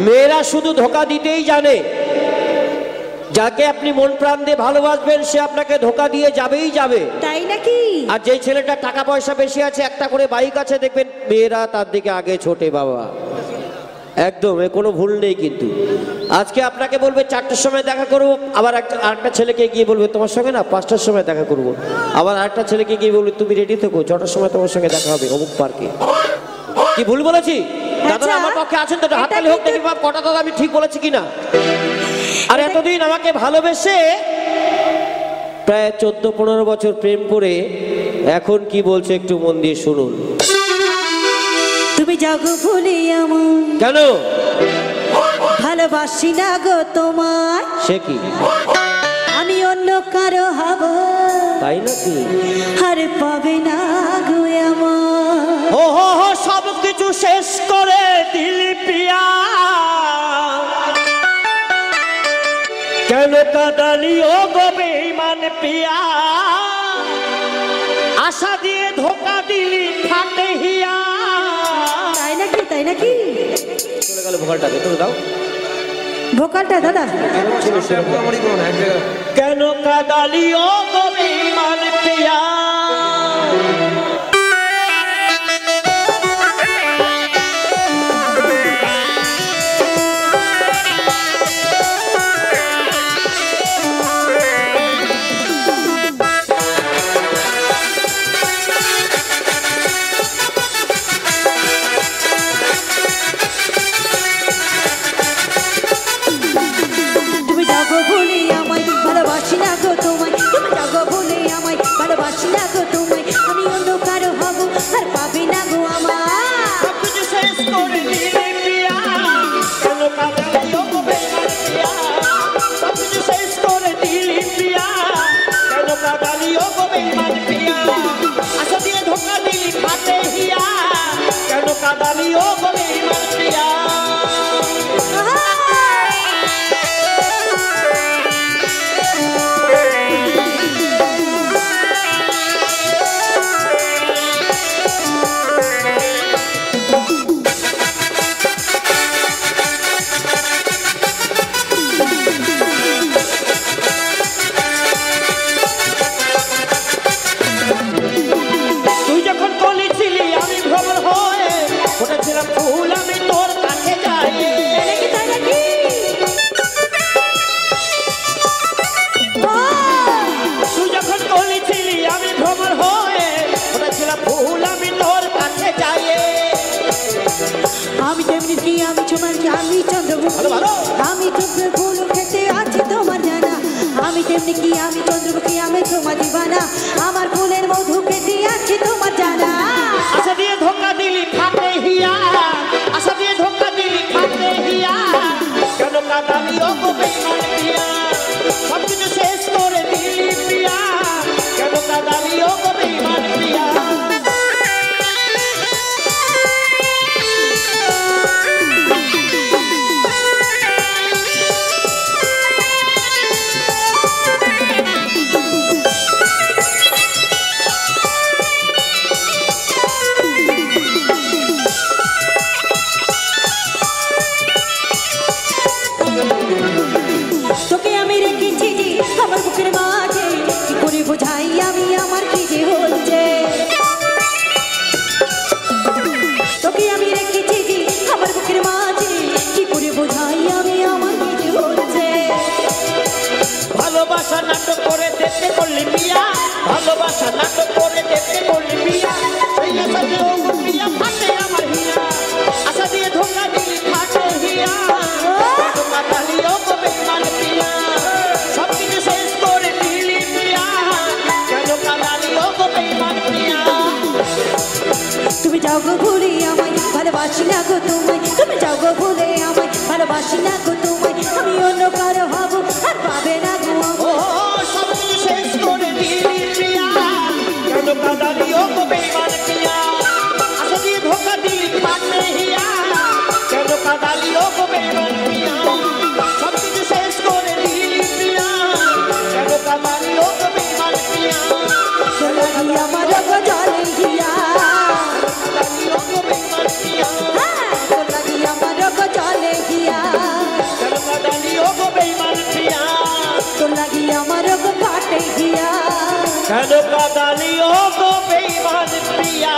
মেয়েরা শুধু ধোকা দিতেই জানে। যাকে আপনি মন প্রাণ দিয়ে ভালোবাসবেন সে আপনাকে ধোকা দিয়ে যাবেই যাবে। তাই নাকি? আর যে ছেলেটা টাকা পয়সা বেশি আছে, একটা করে বাইক আছে, দেখবেন মেয়েরা তার দিকে আগে ছোটে বাবা। একদম কোনো ভুল নেই। কিন্তু আজকে আপনাকে বলবে 4টার সময় দেখা করবো, আবার আরেকটা ছেলেকে গিয়ে বলবে তোমার সঙ্গে না 5টার সময় দেখা করব। আবার আরেকটা ছেলেকে গিয়ে বলবে তুমি রেডি থেকো, 6টার সময় তোমার সঙ্গে দেখা হবে অমুক পার্কে। কি ভুল বলেছি? দাদা আমার পক্ষে আছেন তো, হাততালি হোক দেখি বাপ কটা দাদা আমি ঠিক বলেছি কিনা। আর এতদিন আমাকে ভালোবেসে প্রায় 14-15 বছর প্রেম করে এখন কি বলছে একটু মন দিয়ে শুনুন। তুমি যাগো ভুলে আমার কেন ভালোবাসি না গো তোমায়। সে কি? আমি অন্য কারো হব তাই নাকি? আর পাবে না গো আমার। ও হো হো সব কিছু শেষ করে দিলি পিয়া, কেন কাঁদালি ও গো বেঈমান পিয়া, আশা দিয়ে ধোকা দিলি ফাটে হিয়া। তাই নাকি? তাই নাকি? চলে গেল ভোকালটা, ভেতরে দাও ভোকালটা দাদা। কেন কাঁদালি ও গো বেঈমান পিয়া। ভালোবাসি না গো তোমায়, তুমি যাগো বলে আমায় ভালোবাসি না গো তোমায়। আমি অন্য কারো হব আর পাবে না গো আমার। সব কিছু শেষ করে দিলি পিয়া, কেন কাঁদালি ও গো বেঈমান পিয়া। সব কিছু শেষ করে দিলি পিয়া, কেন কাঁদালি ও গো বেঈমান পিয়া, আশা দিয়ে ধোকা দিলি ফাটে হিয়া, কেন কাঁদালি ও গো বেঈমান পিয়া। আমি তেমনি কি আমি তোমার কি আমি চন্দ্রমুখী, আমি চন্দ্র ফুল খেতে আছি তোমার জানা। আমি তেমনি কি আমি চন্দ্রমুখী, আমি তোমার দিবানা, আমার ফুলের মধু খেতে আছি তোমার জানা। আশা দিয়ে ধোকা দিলি ফাটে হিয়া, আশা দিয়ে ধোকা দিলি ফাটে হিয়া, কেন কাঁদালি ও গো বেঈমান পিয়া। সব কিছু শেষ করে দিলি পিয়া, কেন কাঁদালি ও গো বেঈমান পিয়া। তোকে আমি রেখেছি যে আমার বুকের মাঝে, কি করে বোঝাই আমি আমার কি যে হচ্ছে। তোকে আমি রেখেছি যে আমার বুকের মাঝে, কি করে বোঝাই আমি আমার কি যে হচ্ছে। ভালোবাসা নাটক করে দেখতে করলি পিয়া, ভালোবাসা নাটক করে দেখতে করলি পিয়া, সেই আশা দিয়ে ও গো পিয়া ফাটে আমার হিয়া, আশা দিয়ে ধোকা দিলি ফাটে হিয়া, কেন কাঁদালি ও গো বেঈমান পিয়া। সব কিছু শেষ করে দিলি পিয়া, কেন কাঁদালি ও গো বেঈমান পিয়া। তুমি যাও গো ভুলে আমায় ভালোবাসি না গো তোমায়, তুমি যাও গো ভুলে আমায় ভালোবাসি না গো তোমায়। আমি অন্য কারো হব আর পাবে না গো ও সব কিছু শেষ করে দিলি পিয়া, কেন কাঁদালি ও গো বেঈমান পিয়া, আশা দিয়ে ধোকা দিলি ফাটে হিয়া, কেন কাঁদালি ও গো বেঈমান পিয়া। সব কিছু শেষ করে দিলি পিয়া, কেন কাঁদালি ও গো বেঈমান পিয়া। লাগি আমার গো জলে গিয়া, কাঁদালি ও গো বেঈমান পিয়া। লাগি আমার গো জলে গিয়া। আমার গো পাটে গিয়া কেন কাদালি ও গো বেঈমান প্রিয়া